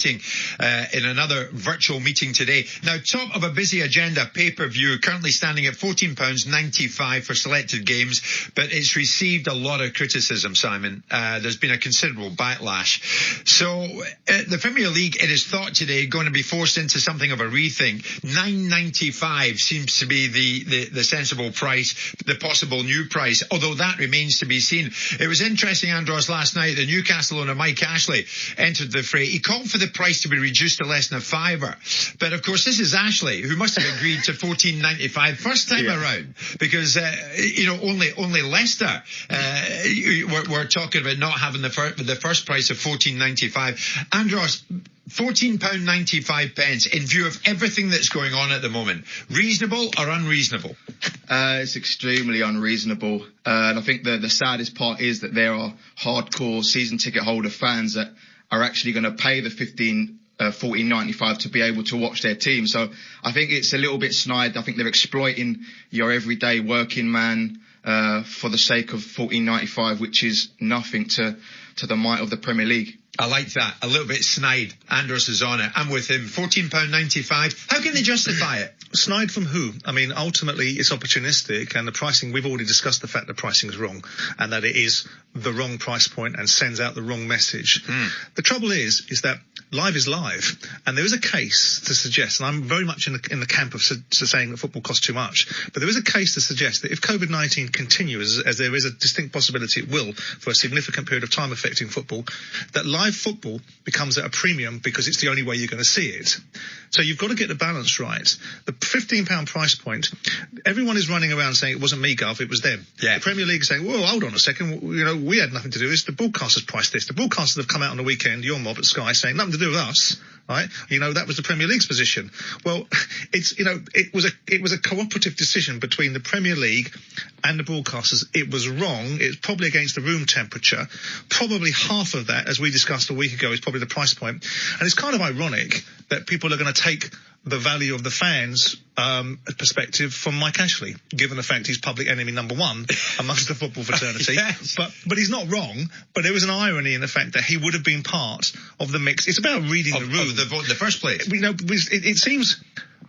meeting in another virtual meeting today. Now, top of a busy agenda, pay-per-view, currently standing at £14.95 for selected games, but it's received a lot of criticism, Simon. There's been a considerable backlash. So the Premier League, it is thought today, going to be forced into something of a rethink. £9.95 seems to be the sensible price, the possible new price, although that remains to be seen. It was interesting, Andros, last night, the Newcastle owner Mike Ashley entered the fray. He called for the price to be reduced to less than a fiver. But of course, this is Ashley, who must have agreed to £14.95 first time around, because only Leicester we're talking about not having the first price of £14.95. Andros, £14.95 in view of everything that's going on at the moment. Reasonable or unreasonable? It's extremely unreasonable. And I think the saddest part is that there are hardcore season ticket holder fans that are actually going to pay the £14.95 to be able to watch their team. So I think it's a little bit snide. I think they're exploiting your everyday working man for the sake of £14.95, which is nothing to the might of the Premier League. I like that. A little bit snide. Andros is on it. I'm with him. £14.95. How can they justify it? Snide from who? I mean, ultimately, it's opportunistic, and the pricing, we've already discussed the fact that pricing is wrong and that it is the wrong price point and sends out the wrong message. The trouble is that live is live, and there is a case to suggest, and I'm very much in the camp of saying that football costs too much, but there is a case to suggest that if COVID-19 continues, as there is a distinct possibility it will for a significant period of time affecting football, that live football becomes at a premium because it's the only way you're going to see it. So you've got to get the balance right. The £15 price point, everyone is running around saying it wasn't me, Gov, it was them. Yeah. The Premier League is saying, well, hold on a second, we had nothing to do with this. The broadcasters priced this. The broadcasters have come out on the weekend, your mob at Sky, saying nothing to do with us. Right? That was the Premier League's position. Well, it was a cooperative decision between the Premier League and the broadcasters. It was wrong. It's probably against the room temperature. Probably half of that, as we discussed a week ago, is probably the price point. And it's kind of ironic that people are going to take the value of the fans' perspective from Mike Ashley, given the fact he's public enemy number one amongst the football fraternity. Yes. But he's not wrong. But there was an irony in the fact that he would have been part of the mix. It's about reading the room. Of the vote in the first place. It seems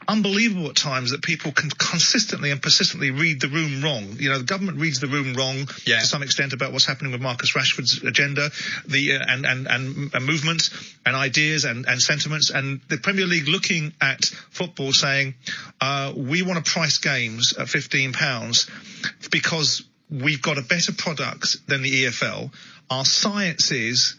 unbelievable at times that people can consistently and persistently read the room wrong. The government reads the room wrong to some extent about what's happening with Marcus Rashford's agenda, and movement and ideas and sentiments, and the Premier League looking at football saying, we want to price games at £15 because we've got a better product than the EFL. Our science is,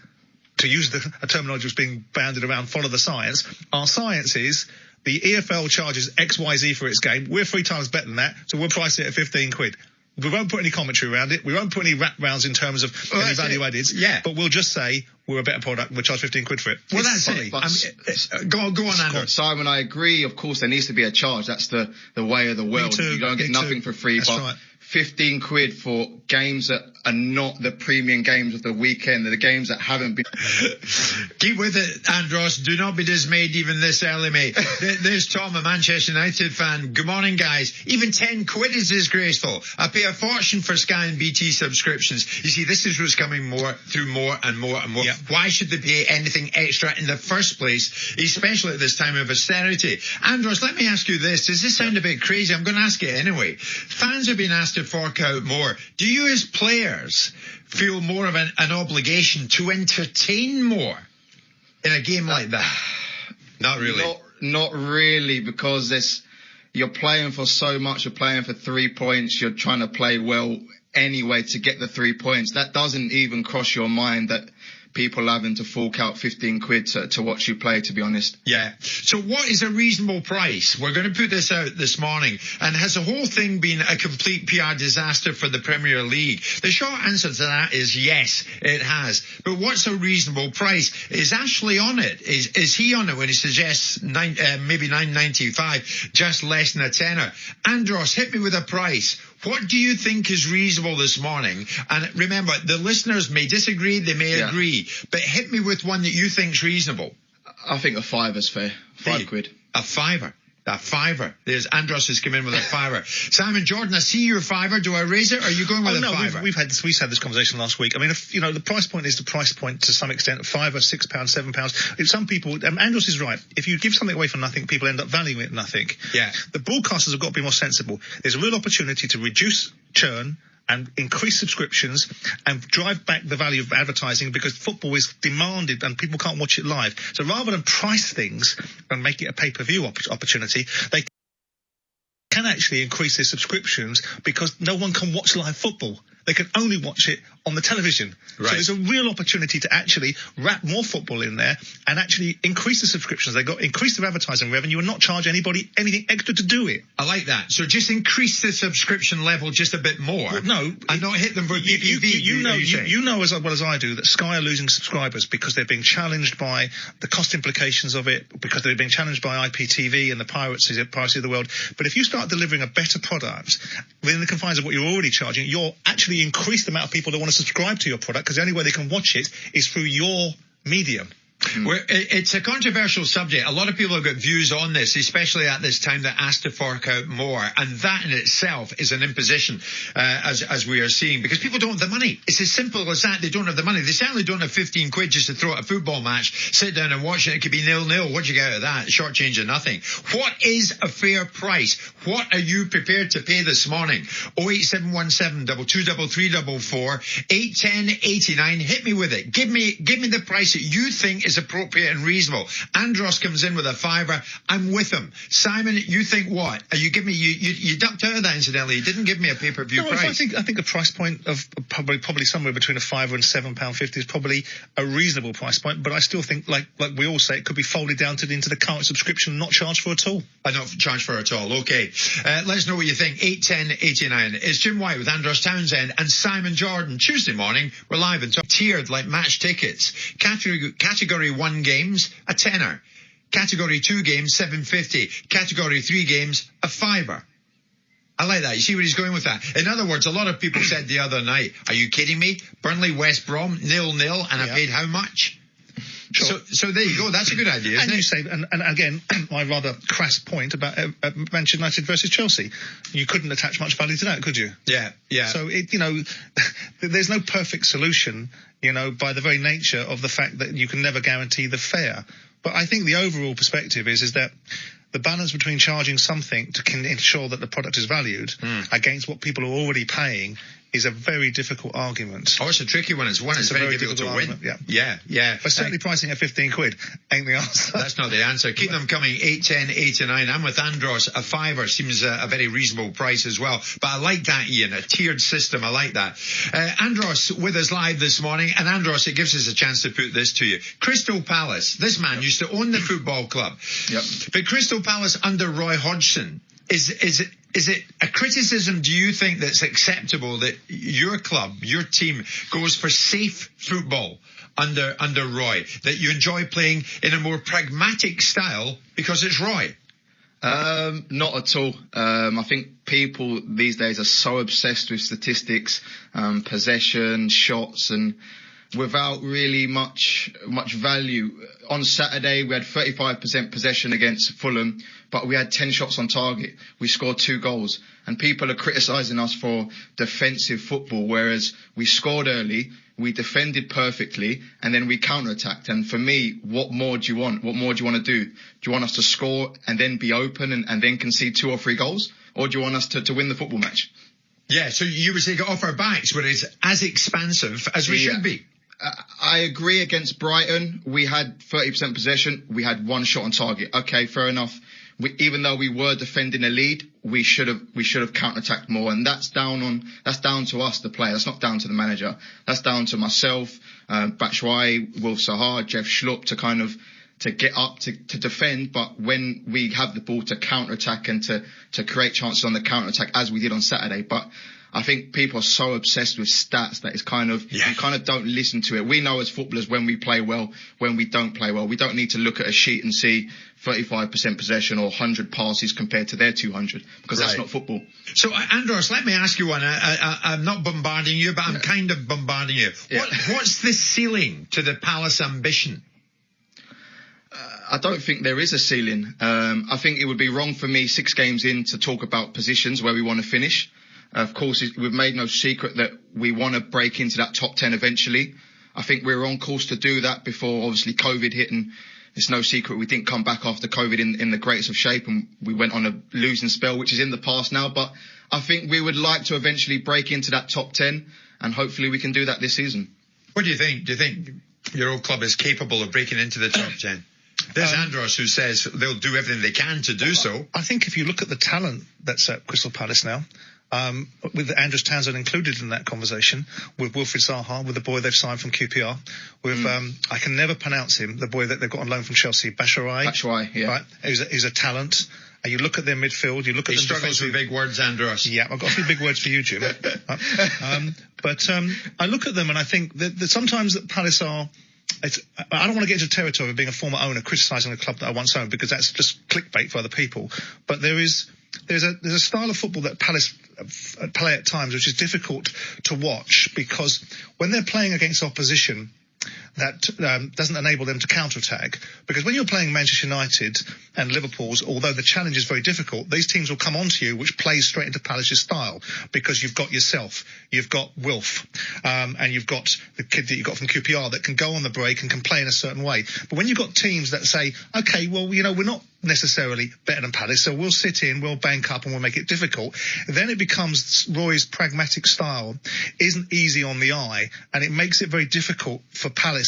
to use a terminology that's being bandied around, follow the science. Our science is the EFL charges XYZ for its game. We're 3 times better than that, so we'll price it at £15. We won't put any commentary around it. We won't put any wrap rounds in terms of any value added. Yeah. But we'll just say we're a better product and we'll charge £15 for it. Well, that's it. Go on, Andrew. Simon, I agree. Of course, there needs to be a charge. That's the way of the world. You don't get nothing for free. That's right. £15 for games that are not the premium games of the weekend. They're the games that haven't been. Keep with it, Andros. Do not be dismayed even this early, mate. There's Tom, a Manchester United fan. Good morning, guys. Even £10 is disgraceful. I pay a fortune for Sky and BT subscriptions. You see, this is what's coming through more and more and more. Yep. Why should they pay anything extra in the first place, especially at this time of austerity? Andros, let me ask you this. Does this sound a bit crazy? I'm going to ask it anyway. Fans have been asked to fork out more. Do you as players feel more of an obligation to entertain more in a game like that? Not really. Not really, because you're playing for so much. You're playing for 3 points. You're trying to play well anyway to get the 3 points. That doesn't even cross your mind that people having to fork out £15 to watch you play, to be honest. Yeah. So what is a reasonable price? We're going to put this out this morning. And has the whole thing been a complete PR disaster for the Premier League? The short answer to that is yes, it has. But what's a reasonable price? Is Ashley on it? Is he on it when he suggests maybe £9.95, just less than a tenner? Andros, hit me with a price. What do you think is reasonable this morning? And remember, the listeners may disagree, they may agree, but hit me with one that you think's reasonable. I think a £5 is fair. £5. A £5. A fiver. There's Andros has come in with a fiver. Simon Jordan, I see your fiver. Do I raise it? Or are you going with a fiver? We've had this conversation last week. I mean, if, the price point is the price point to some extent. £5, £6, £7. If some people, Andros is right. If you give something away for nothing, people end up valuing it nothing. Yeah. The broadcasters have got to be more sensible. There's a real opportunity to reduce churn and increase subscriptions and drive back the value of advertising, because football is demanded and people can't watch it live. So rather than price things and make it a pay-per-view opportunity, they can actually increase their subscriptions, because no one can watch live football. They can only watch it on the television. Right. So there's a real opportunity to actually wrap more football in there and actually increase the subscriptions. They've got increase their advertising revenue and not charge anybody anything extra to do it. I like that. So just increase the subscription level just a bit more. Well, no. And not hit them for PPV. You know as well as I do that Sky are losing subscribers because they're being challenged by the cost implications of it, because they're being challenged by IPTV and the piracy of the world. But if you start delivering a better product within the confines of what you're already charging, you're actually increase the amount of people that want to subscribe to your product, because the only way they can watch it is through your medium. It's a controversial subject. A lot of people have got views on this, especially at this time, that ask to fork out more. And that in itself is an imposition, as we are seeing, because people don't have the money. It's as simple as that. They don't have the money. They certainly don't have 15 quid just to throw at a football match, sit down and watch it. It could be 0-0. What'd you get out of that? Short change of nothing. What is a fair price? What are you prepared to pay this morning? 08717 223344 81089. Hit me with it. Give me the price that you think is appropriate and reasonable. Andros comes in with a fiver. I'm with him. Simon, you think what? You give me you ducked out of that, incidentally. You didn't give me a pay-per-view price. I think a price point of probably somewhere between a fiver and £7.50 is probably a reasonable price point. But I still think, like we all say, it could be folded down into the current subscription, not charged for at all. Not charged for at all. Okay. Let us know what you think. 81089. It's Jim White with Andros Townsend and Simon Jordan. Tuesday morning, we're live and tiered like match tickets. Category 1 games, a tenner. Category 2 games, $7.50. Category 3 games, a fiver. I like that. You see where he's going with that? In other words, a lot of people said the other night, are you kidding me? Burnley, West Brom, 0-0, and I paid how much? Sure. So there you go. That's a good idea, isn't it? You say, and again, my rather crass point about Manchester United versus Chelsea. You couldn't attach much value to that, could you? Yeah. So, there's no perfect solution, by the very nature of the fact that you can never guarantee the fare. But I think the overall perspective is that the balance between charging something to ensure that the product is valued against what people are already paying is a very difficult argument. Oh, it's a tricky one. It's very difficult to win. Yeah. But certainly pricing at 15 quid ain't the answer. That's not the answer. Keep them coming. 81089. I'm with Andros. A fiver seems a very reasonable price as well. But I like that, Ian. A tiered system. I like that. Andros with us live this morning. And Andros, it gives us a chance to put this to you. Crystal Palace. This man used to own the football club. Yep. But Crystal Palace under Roy Hodgson, is it a criticism, do you think, that's acceptable that your club, your team, goes for safe football under Roy, that you enjoy playing in a more pragmatic style because it's Roy? Not at all. I think people these days are so obsessed with statistics, possession, shots, and without really much value. On Saturday, we had 35% possession against Fulham, but we had 10 shots on target. We scored 2 goals. And people are criticising us for defensive football, whereas we scored early, we defended perfectly, and then we counter-attacked. And for me, what more do you want? What more do you want to do? Do you want us to score and then be open and then concede 2 or 3 goals? Or do you want us to win the football match? Yeah, so you would say get off our backs where it's as expansive as we should be. I agree. Against Brighton, we had 30% possession. We had 1 shot on target. Okay, fair enough. Even though we were defending a lead, we should have counter-attacked more, and that's down to us, the player. That's not down to the manager. That's down to myself, Batshuayi, Wilf Sahar, Jeff Schlupp to get up to defend. But when we have the ball to counter-attack and to create chances on the counter-attack, as we did on Saturday, but I think people are so obsessed with stats that it's you kind of don't listen to it. We know as footballers when we play well, when we don't play well. We don't need to look at a sheet and see 35% possession or 100 passes compared to their 200, because that's not football. So, Andros, let me ask you one. I'm not bombarding you, but I'm kind of bombarding you. Yeah. What's the ceiling to the Palace ambition? I don't think there is a ceiling. I think it would be wrong for me 6 games in to talk about positions where we want to finish. Of course, we've made no secret that we want to break into that top 10 eventually. I think we're on course to do that before obviously COVID hit, and it's no secret we didn't come back after COVID in the greatest of shape, and we went on a losing spell, which is in the past now. But I think we would like to eventually break into that top 10, and hopefully we can do that this season. What do you think? Do you think your old club is capable of breaking into the top 10? There's Andros who says they'll do everything they can to do so. I think if you look at the talent that's at Crystal Palace now, with Andros Townsend included in that conversation, with Wilfried Zaha, with the boy they've signed from QPR, with I can never pronounce him, the boy that they've got on loan from Chelsea, Batshuayi, yeah. Right? He's a talent. And you look at their midfield, you look at them. He struggles with big words, Andros. Yeah, I've got a few big words for you, Jim. But I look at them and I think that sometimes that Palace are. I don't want to get into territory of being a former owner criticising a club that I once owned, because that's just clickbait for other people. But there's a style of football that Palace play at times which is difficult to watch, because when they're playing against opposition, that doesn't enable them to counter-attack. Because when you're playing Manchester United and Liverpool's, although the challenge is very difficult, these teams will come onto you, which plays straight into Palace's style, because you've got yourself, you've got Wilf, and you've got the kid that you got from QPR that can go on the break and can play in a certain way. But when you've got teams that say, okay, well, we're not necessarily better than Palace, so we'll sit in, we'll bank up and we'll make it difficult, then it becomes Roy's pragmatic style isn't easy on the eye, and it makes it very difficult for Palace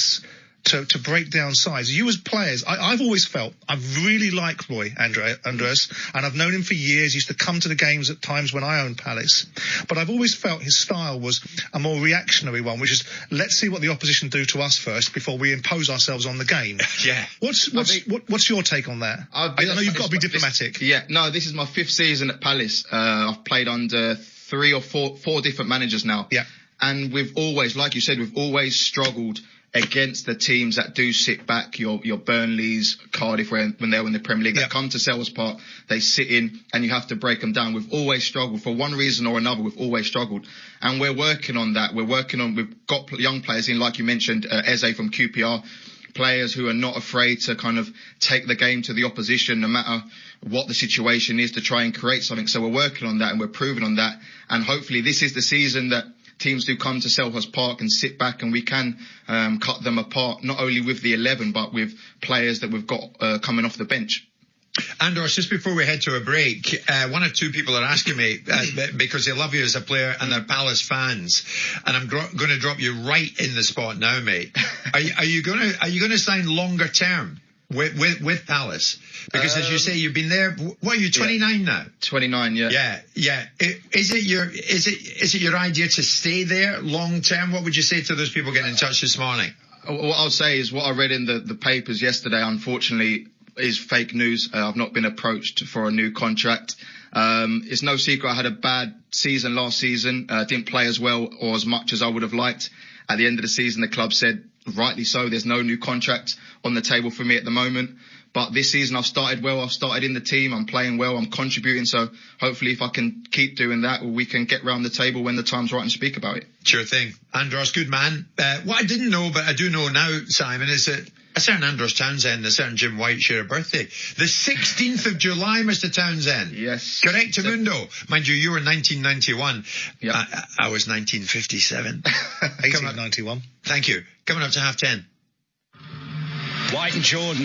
to break down sides. You as players, I've always felt I really like Roy Andres, and I've known him for years. He used to come to the games at times when I owned Palace, but I've always felt his style was a more reactionary one, which is let's see what the opposition do to us first before we impose ourselves on the game. Yeah. What's your take on that? I know you've got to be diplomatic. This is my 5th season at Palace. I've played under 3 or 4 different managers now. Yeah. And we've always, like you said, we've always struggled against the teams that do sit back, your Burnleys, Cardiff, when they're in the Premier League, that come to Selhurst Park, they sit in and you have to break them down. We've always struggled for one reason or another. We've always struggled, and we're working on that. We've got young players in, like you mentioned, Eze from QPR, players who are not afraid to kind of take the game to the opposition, no matter what the situation is, to try and create something. So we're working on that and we're proving on that, and hopefully this is the season that teams do come to Selhurst Park and sit back, and we can cut them apart, not only with the 11, but with players that we've got coming off the bench. Andros, just before we head to a break, 1 or 2 people are asking me, because they love you as a player and they're Palace fans, and I'm going to drop you right in the spot now, mate. Are you going to sign longer term with Palace? Because as you say, you've been there. What are you, 29 now? 29, yeah. Yeah. Is it your idea to stay there long term? What would you say to those people getting in touch this morning? What I'll say is what I read in the papers yesterday, unfortunately, is fake news. I've not been approached for a new contract. It's no secret I had a bad season last season. Didn't play as well or as much as I would have liked. At the end of the season, the club said, rightly so, there's no new contract on the table for me at the moment. But this season I've started well. I've started in the team. I'm playing well. I'm contributing. So hopefully if I can keep doing that, we can get round the table when the time's right and speak about it. Sure thing. Andros, good man. What I didn't know, but I do know now, Simon, is that a certain Andros Townsend and a certain Jim White share a birthday. The 16th of July, Mr. Townsend. Yes. Correctamundo. Mind you were 1991. Yep. I was 1957. 1891. Thank you. Coming up to 10:30. White and Jordan.